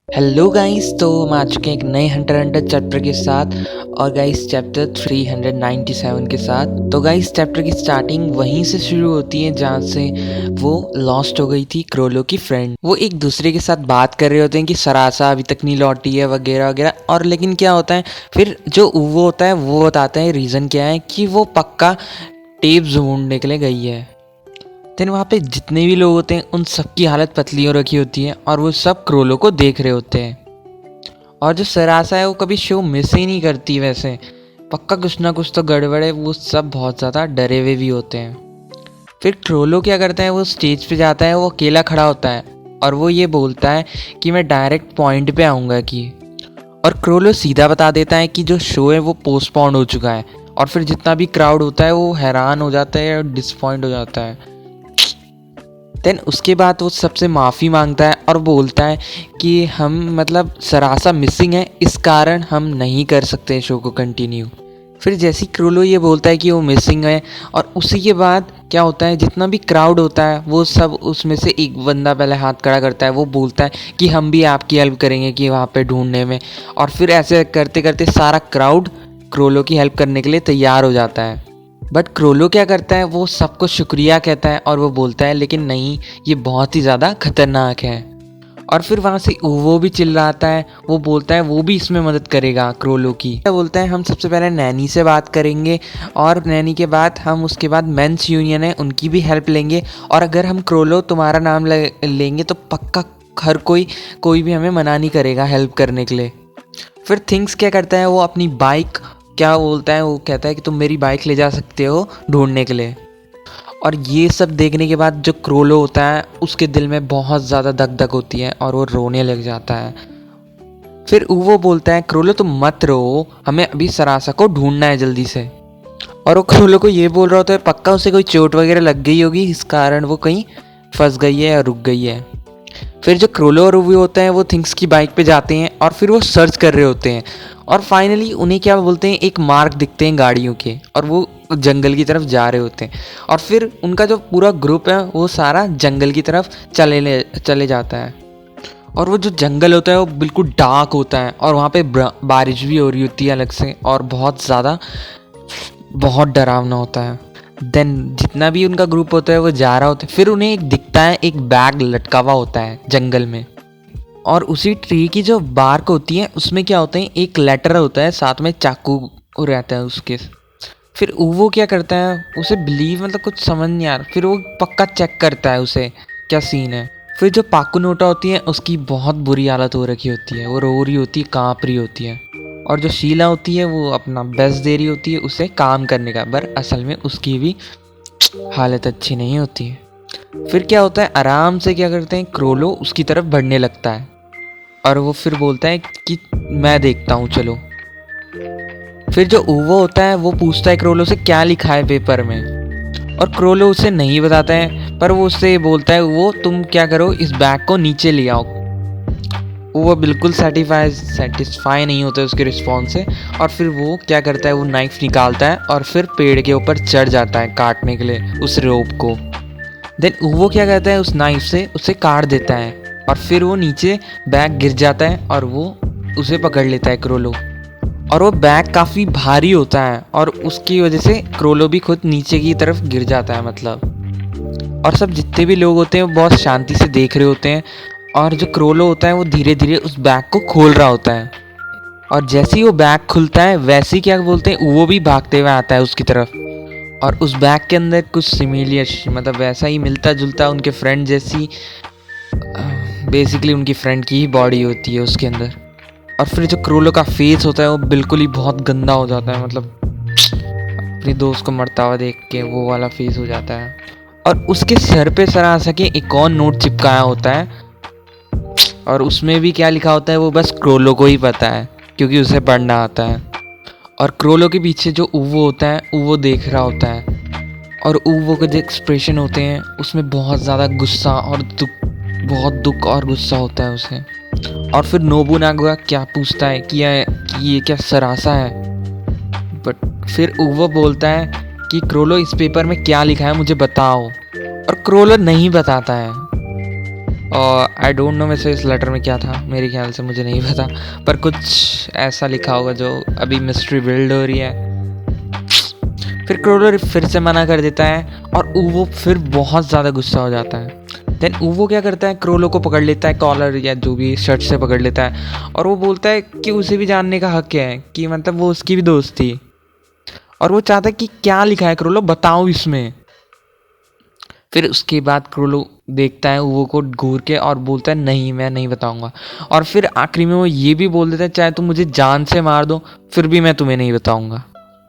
Hello guys, तो हम आ चुके हैं एक नए हंटर हंटर चैप्टर के साथ। और गाइस चैप्टर 397 के साथ। तो गाइस चैप्टर की स्टार्टिंग वहीं से शुरू होती है जहाँ से वो लॉस्ट हो गई थी क्रोलो की फ्रेंड। वो एक दूसरे के साथ बात कर रहे होते हैं कि सरासा अभी तक नहीं लौटी है वगैरह वगैरह। और लेकिन क्या होता है, फिर जो वो होता है वो बताता है रीज़न क्या है कि वो पक्का टेप ढूंढने के लिए गई है। देन वहाँ पे जितने भी लोग होते हैं उन सबकी हालत पतली हो रखी होती है और वो सब क्रोलो को देख रहे होते हैं। और जो सरासा है वो कभी शो मिस ही नहीं करती, वैसे पक्का कुछ ना कुछ तो गड़बड़ है। वो सब बहुत ज़्यादा डरे हुए भी होते हैं। फिर क्रोलो क्या करता है, वो स्टेज पे जाता है, वो अकेला खड़ा होता है और वो ये बोलता है कि मैं डायरेक्ट पॉइंट पे आऊँगा कि। और क्रोलो सीधा बता देता है कि जो शो है वो पोस्टपोन्ड हो चुका है। और फिर जितना भी क्राउड होता है वो हैरान हो जाता है और डिसपॉइंट हो जाता है। देन उसके बाद वो सबसे माफ़ी मांगता है और बोलता है कि हम मतलब सरासा मिसिंग है, इस कारण हम नहीं कर सकते शो को कंटिन्यू। फिर जैसे ही क्रोलो ये बोलता है कि वो मिसिंग है, और उसी के बाद क्या होता है, जितना भी क्राउड होता है वो सब उसमें से एक बंदा पहले हाथ खड़ा करता है। वो बोलता है कि हम भी आपकी हेल्प करेंगे कि वहाँ पे ढूंढने में। और फिर ऐसे करते करते सारा क्राउड क्रोलो की हेल्प करने के लिए तैयार हो जाता है। बट क्रोलो क्या करता है, वो सबको शुक्रिया कहता है और वो बोलता है लेकिन नहीं, ये बहुत ही ज़्यादा खतरनाक है। और फिर वहाँ से वो भी चिल्लाता है, वो बोलता है वो भी इसमें मदद करेगा क्रोलो की। बोलता है हम सबसे पहले नैनी से बात करेंगे और नैनी के बाद हम उसके बाद मेंस यूनियन है उनकी भी हेल्प लेंगे। और अगर हम क्रोलो तुम्हारा नाम लेंगे तो पक्का हर कोई भी हमें मना नहीं करेगा हेल्प करने के लिए। फिर थिंग्स क्या करता है, वो अपनी बाइक क्या बोलता है, वो कहता है कि तुम मेरी बाइक ले जा सकते हो ढूंढने के लिए। और ये सब देखने के बाद जो क्रोलो होता है उसके दिल में बहुत ज़्यादा धक धक होती है और वो रोने लग जाता है। फिर वो बोलता है क्रोलो तुम मत रो, हमें अभी सरासा को ढूंढना है जल्दी से। और वो क्रोलो को ये बोल रहा होता है पक्का उसे कोई चोट वगैरह लग गई होगी, इस कारण वो कहीं फंस गई है या रुक गई है। फिर जो क्रोलो और रूबी होते हैं वो थिंग्स की बाइक पे जाते हैं और फिर वो सर्च कर रहे होते हैं। और फाइनली उन्हें क्या बोलते हैं, एक मार्क दिखते हैं गाड़ियों के और वो जंगल की तरफ जा रहे होते हैं। और फिर उनका जो पूरा ग्रुप है वो सारा जंगल की तरफ चले जाता है। और वो जो जंगल होता है वो बिल्कुल डार्क होता है और वहाँ पे बारिश भी हो रही होती है अलग से, और बहुत डरावना होता है। देन जितना भी उनका ग्रुप होता है वो जा रहा होता है। फिर उन्हें एक दिखता है, एक बैग लटका हुआ होता है जंगल में। और उसी ट्री की जो बार्क होती है उसमें क्या होता है, एक लेटर होता है, साथ में चाकू रहता है उसके। फिर वो क्या करता है, उसे बिलीव मतलब कुछ समझ नहीं आ रहा, फिर वो पक्का चेक करता है उसे क्या सीन है। फिर जो पाकुनोटा होती है उसकी बहुत बुरी हालत हो रखी होती है, वो रो रही होती है, काँप रही होती है। और जो शीला होती है वो अपना बेस्ट दे रही होती है उसे काम करने का, पर असल में उसकी भी हालत अच्छी नहीं होती है। फिर क्या होता है, आराम से क्या करते हैं, क्रोलो उसकी तरफ बढ़ने लगता है और वो फिर बोलता है कि मैं देखता हूँ चलो। फिर जो उवो होता है वो पूछता है क्रोलो से क्या लिखा है पेपर में, और क्रोलो उसे नहीं बताता है, पर वो उससे बोलता है वो तुम क्या करो, इस बैग को नीचे ले आओ। वो बिल्कुल सेटिस्फाई नहीं होता है उसके रिस्पॉन्स से। और फिर वो क्या करता है, वो नाइफ निकालता है और फिर पेड़ के ऊपर चढ़ जाता है काटने के लिए उस रोप को। देन वो क्या करता है, उस नाइफ से उसे काट देता है और फिर वो नीचे बैग गिर जाता है और वो उसे पकड़ लेता है क्रोलो। और वो बैग काफ़ी भारी होता है और उसकी वजह से क्रोलो भी खुद नीचे की तरफ गिर जाता है मतलब। और सब जितने भी लोग होते हैं वो बहुत शांति से देख रहे होते हैं। और जो क्रोलो होता है वो धीरे धीरे उस बैग को खोल रहा होता है। और जैसे ही वो बैग खुलता है वैसे ही क्या बोलते हैं, वो भी भागते हुए आता है उसकी तरफ। और उस बैग के अंदर कुछ सिमिलियस मतलब वैसा ही मिलता जुलता उनके फ्रेंड जैसी, बेसिकली उनकी फ्रेंड की ही बॉडी होती है उसके अंदर। और फिर जो क्रोलो का फेस होता है वो बिल्कुल ही बहुत गंदा हो जाता है, मतलब अपनी दोस्त को मरता हुआ देख के वो वाला फेस हो जाता है। और उसके सर पे सरासा के एक और नोट चिपकाया होता है और उसमें भी क्या लिखा होता है वो बस क्रोलो को ही पता है क्योंकि उसे पढ़ना आता है। और क्रोलो के पीछे जो उवो होता है वो देख रहा होता है और उवो के जो एक्सप्रेशन होते हैं उसमें बहुत ज़्यादा गुस्सा और बहुत दुख और गुस्सा होता है उसे। और फिर नोबुनागा क्या पूछता है कि ये क्या सरासा है, बट फिर उवो बोलता है कि क्रोलो इस पेपर में क्या लिखा है मुझे बताओ। और क्रोलो नहीं बताता है और आई डोंट नो वैसे इस लेटर में क्या था, मेरे ख्याल से मुझे नहीं पता, पर कुछ ऐसा लिखा होगा जो अभी मिस्ट्री बिल्ड हो रही है। फिर क्रोलो फिर से मना कर देता है और ऊवो फिर बहुत ज़्यादा गुस्सा हो जाता है। देन ऊवो क्या करता है, क्रोलो को पकड़ लेता है, कॉलर या जो भी शर्ट से पकड़ लेता है और वो बोलता है कि उसे भी जानने का हक है, कि मतलब वो उसकी भी दोस्त थी और वो चाहता है कि क्या लिखा है क्रोलो, बताओ इसमें। फिर उसके बाद क्रोलो देखता है ऊवो को घूर के और बोलता है नहीं, मैं नहीं बताऊंगा। और फिर आखिरी में वो ये भी बोल देता है चाहे तुम मुझे जान से मार दो फिर भी मैं तुम्हें नहीं बताऊंगा।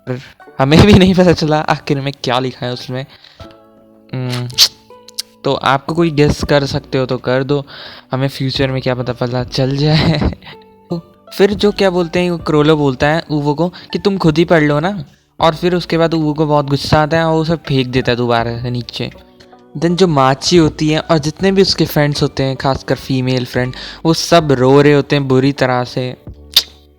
फिर हमें भी नहीं पता चला आखिर में क्या लिखा है उसमें। तो आपको कोई गेस कर सकते हो तो कर दो, हमें फ्यूचर में क्या पता चल जाए। तो फिर जो क्या बोलते हैं, क्रोलो बोलता है ऊवो को कि तुम खुद ही पढ़ लो ना। और फिर उसके बाद ऊवो को बहुत गुस्सा आता है और वो सब फेंक देता है दोबारा से नीचे। देन जो माची होती है और जितने भी उसके फ्रेंड्स होते हैं, खासकर फीमेल फ्रेंड, वो सब रो रहे होते हैं बुरी तरह से,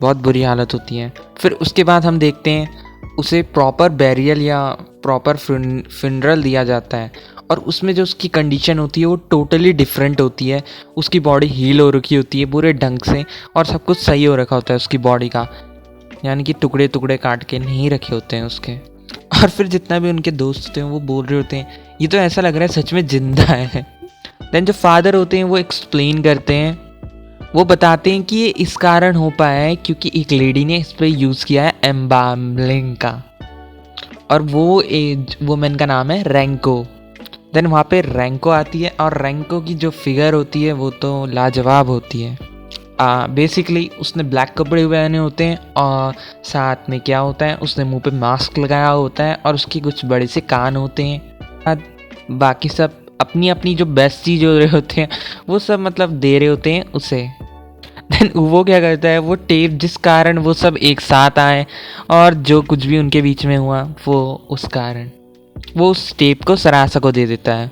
बहुत बुरी हालत होती है। फिर उसके बाद हम देखते हैं उसे प्रॉपर बैरियल या प्रॉपर फिनरल दिया जाता है और उसमें जो उसकी कंडीशन होती है वो टोटली डिफरेंट होती है। उसकी बॉडी हील हो रखी होती है पूरे ढंग से और सब कुछ सही हो रखा होता है उसकी बॉडी का, यानी कि टुकड़े टुकड़े काट के नहीं रखे होते हैं उसके। और फिर जितना भी उनके दोस्त होते हैं वो बोल रहे होते हैं ये तो ऐसा लग रहा है सच में जिंदा है। देन जो फादर होते हैं वो एक्सप्लेन करते हैं, वो बताते हैं कि ये इस कारण हो पाया है क्योंकि एक लेडी ने इस पर यूज़ किया है एम्बामलिंग का और वो वुमेन का नाम है रैंको। देन वहाँ पे रैंको आती है और रैंको की जो फिगर होती है वो तो लाजवाब होती है। बेसिकली उसने ब्लैक कपड़े पहने होते हैं और साथ में क्या होता है उसने मुंह पे मास्क लगाया होता है और उसके कुछ बड़े से कान होते हैं। बाकी सब अपनी अपनी जो बेस्ट चीज़ हो रहे होते हैं वो सब मतलब दे रहे होते हैं उसे। देन वो क्या करता है, वो टेप जिस कारण वो सब एक साथ आए और जो कुछ भी उनके बीच में हुआ वो उस कारण वो उस टेप को सरासा को दे देता है।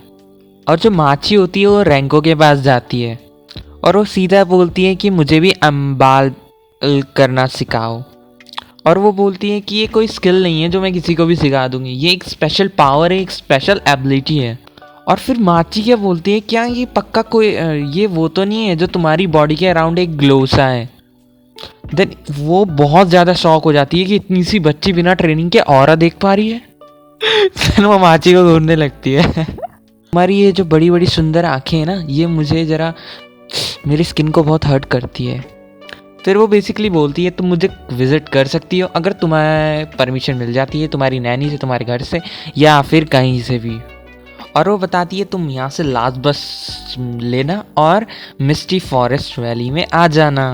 और जो माची होती है वो रैंको के पास जाती है और वो सीधा बोलती है कि मुझे भी अम्बाल करना सिखाओ। और वो बोलती है कि ये कोई स्किल नहीं है जो मैं किसी को भी सिखा दूंगी, ये एक स्पेशल पावर है, एक स्पेशल एबिलिटी है। और फिर माची क्या बोलती है, क्या ये पक्का कोई ये वो तो नहीं है जो तुम्हारी बॉडी के अराउंड एक ग्लो सा है। देन वो बहुत ज़्यादा शॉक हो जाती है कि इतनी सी बच्ची बिना ट्रेनिंग के ऑरा देख पा रही है। फिर वो माची को घूरने लगती है। हमारी ये जो बड़ी बड़ी सुंदर आंखें हैं ना, ये मुझे ज़रा मेरी स्किन को बहुत हर्ट करती है। फिर वो बेसिकली बोलती है तुम मुझे विज़िट कर सकती हो अगर तुम्हें परमिशन मिल जाती है तुम्हारी नैनी से, तुम्हारे घर से या फिर कहीं से भी। और वो बताती है तुम यहाँ से लास्ट बस लेना और मिस्टी फॉरेस्ट वैली में आ जाना।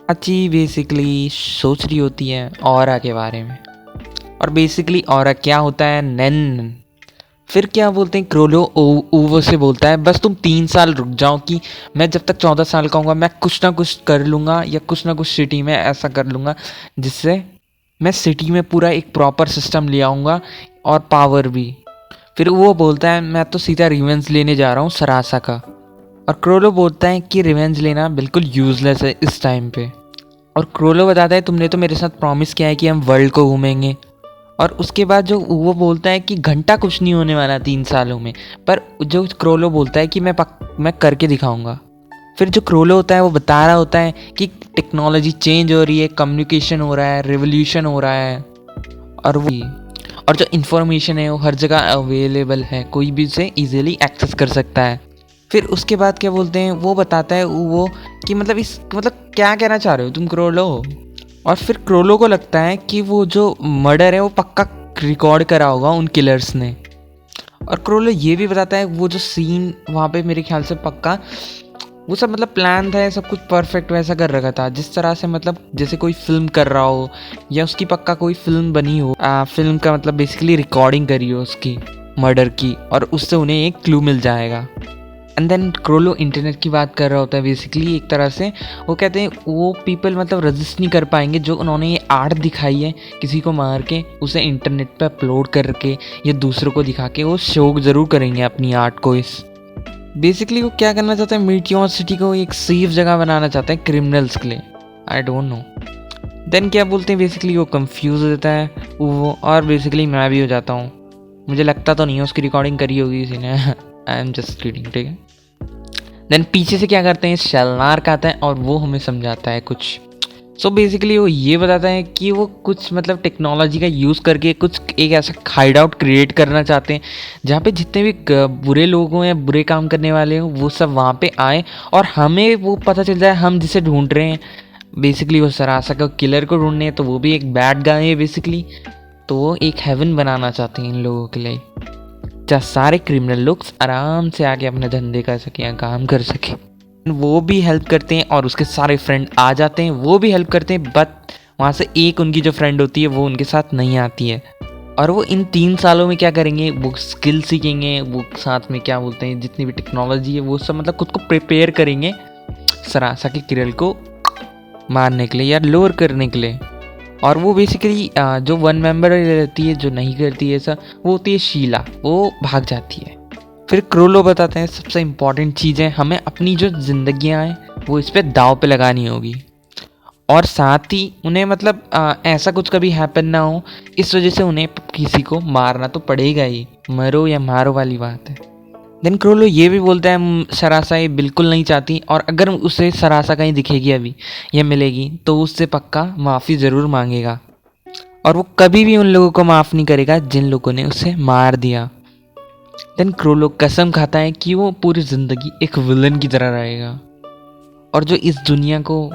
अच्छी बेसिकली सोच रही होती है ऑरा के बारे में। और बेसिकली ऑरा क्या होता है, नैन। फिर क्या बोलते हैं, क्रोलो ऊवो से बोलता है बस तुम 3 साल रुक जाओ कि मैं जब तक 14 साल का हूँगा मैं कुछ ना कुछ कर लूँगा या कुछ ना कुछ सिटी में ऐसा कर लूँगा जिससे मैं सिटी में पूरा एक प्रॉपर सिस्टम ले आऊँगा और पावर भी। फिर वो बोलता है मैं तो सीधा रिवेंज लेने जा रहा हूँ सरासा का। और क्रोलो बोलता है कि रिवेंज लेना बिल्कुल यूज़लेस है इस टाइम पे। और क्रोलो बताता है तुमने तो मेरे साथ प्रॉमिस किया है कि हम वर्ल्ड को घूमेंगे। और उसके बाद जो वो बोलता है कि घंटा कुछ नहीं होने वाला 3 सालों में, पर जो क्रोलो बोलता है कि मैं करके दिखाऊंगा। फिर जो क्रोलो होता है वो बता रहा होता है कि टेक्नोलॉजी चेंज हो रही है, कम्युनिकेशन हो रहा है, रिवोल्यूशन हो रहा है और जो इन्फॉर्मेशन है वो हर जगह अवेलेबल है, कोई भी उसे ईजिली एक्सेस कर सकता है। फिर उसके बाद क्या बोलते हैं, वो बताता है वो कि मतलब क्या कहना चाह रहे हो तुम क्रोलो। और फिर क्रोलो को लगता है कि वो जो मर्डर है वो पक्का रिकॉर्ड करा होगा उन किलर्स ने। और क्रोलो ये भी बताता है वो जो सीन वहाँ पे मेरे ख्याल से पक्का वो सब मतलब प्लान था, सब कुछ परफेक्ट वैसा कर रखा था जिस तरह से मतलब जैसे कोई फिल्म कर रहा हो या उसकी पक्का कोई फिल्म बनी हो। फिल्म का मतलब बेसिकली रिकॉर्डिंग करी हो उसकी मर्डर की और उससे उन्हें एक क्लू मिल जाएगा। एंड देन क्रोलो इंटरनेट की बात कर रहा होता है बेसिकली एक तरह से। वो कहते हैं वो पीपल मतलब रजिस्ट नहीं कर पाएंगे जो उन्होंने ये आर्ट दिखाई है किसी को मार के उसे इंटरनेट पे अपलोड करके या दूसरों को दिखा के, वो शौक ज़रूर करेंगे अपनी आर्ट को। इस बेसिकली वो क्या करना चाहता है, मीटियोर सिटी को एक सेफ जगह बनाना चाहता है क्रिमिनल्स के लिए। I don't know. देन क्या बोलते हैं, बेसिकली वो कंफ्यूज हो जाता है वो, और बेसिकली मैं भी हो जाता हूँ। मुझे लगता तो नहीं है उसकी रिकॉर्डिंग करी होगी किसी ने। आई एम जस्ट किडिंग, ठीक है। देन पीछे से क्या करते हैं, शेलनार्क आता है और वो हमें समझाता है कुछ। सो बेसिकली वो ये बताता है कि वो कुछ मतलब टेक्नोलॉजी का यूज़ करके कुछ एक ऐसा हाइड आउट क्रिएट करना चाहते हैं जहाँ पे जितने भी बुरे लोग हों या बुरे काम करने वाले हों वो सब वहाँ पे आए और हमें वो पता चल जाए हम जिसे ढूंढ रहे हैं। बेसिकली वो सरासा का किलर को ढूंढने हैं, तो वो भी एक बैड गाय है बेसिकली। तो वो एक हेवन बनाना चाहते हैं इन लोगों के लिए, जहाँ सारे क्रिमिनल लोग आराम से आके अपने धंधे कर सकें या काम कर सकें। वो भी हेल्प करते हैं और उसके सारे फ्रेंड आ जाते हैं, वो भी हेल्प करते हैं, बट वहाँ से एक उनकी जो फ्रेंड होती है वो उनके साथ नहीं आती है। और वो इन 3 सालों में क्या करेंगे, वो स्किल सीखेंगे, वो साथ में क्या बोलते हैं जितनी भी टेक्नोलॉजी है वो सब मतलब खुद को प्रिपेयर करेंगे सरासा के किरल को मारने के लिए या लोअर करने के लिए। और वो बेसिकली जो 1 मेंबर रहती है जो नहीं करती है ऐसा, वो होती है शीला, वो भाग जाती है। फिर क्रोलो बताते हैं सबसे इम्पॉर्टेंट चीज़ें हमें अपनी जो जिंदगियां हैं वो इस पे दाव पे लगानी होगी और साथ ही उन्हें मतलब ऐसा कुछ कभी हैपन ना हो, इस वजह से उन्हें किसी को मारना तो पड़ेगा ही, मरो या मारो वाली बात है। देन क्रोलो ये भी बोलता है सरासा ये बिल्कुल नहीं चाहती और अगर उसे सरासा कहीं दिखेगी अभी या मिलेगी तो उससे पक्का माफ़ी ज़रूर मांगेगा और वो कभी भी उन लोगों को माफ़ नहीं करेगा जिन लोगों ने उसे मार दिया। देन क्रोलो कसम खाता है कि वो पूरी ज़िंदगी एक विलन की तरह रहेगा और जो इस दुनिया को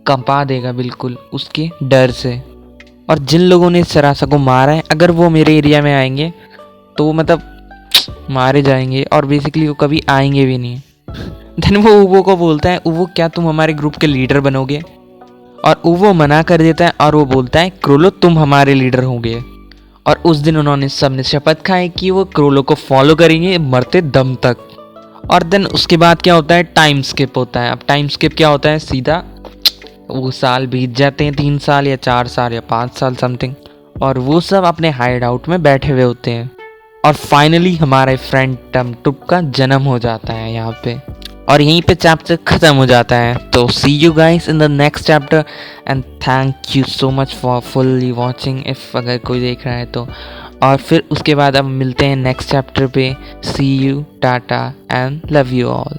कंपा देगा बिल्कुल उसके डर से। और जिन लोगों ने सरासा को मारा है अगर वो मेरे एरिया में आएंगे तो वो मतलब मारे जाएंगे और बेसिकली वो कभी आएंगे भी नहीं। देन वो उवो को बोलता है, उवो क्या तुम हमारे ग्रुप के लीडर बनोगे? और उवो मना कर देता है और वो बोलता है क्रोलो तुम हमारे लीडर होंगे। और उस दिन उन्होंने सबने शपथ खाई कि वो क्रोलो को फॉलो करेंगे मरते दम तक। और देन उसके बाद क्या होता है, टाइम स्किप होता है। अब टाइम स्किप क्या होता है, सीधा वो साल बीत जाते हैं, 3 साल या 4 साल या 5 साल समथिंग, और वो सब अपने हाइड आउट में बैठे हुए होते हैं। और फाइनली हमारे फ्रेंड टमटुप का जन्म हो जाता है यहाँ पे और यहीं पे चैप्टर ख़त्म हो जाता है। तो see you guys in the next chapter and thank you so much for fully watching if अगर कोई देख रहा है तो। और फिर उसके बाद अब मिलते हैं नेक्स्ट चैप्टर पे। See you, tata and love you all.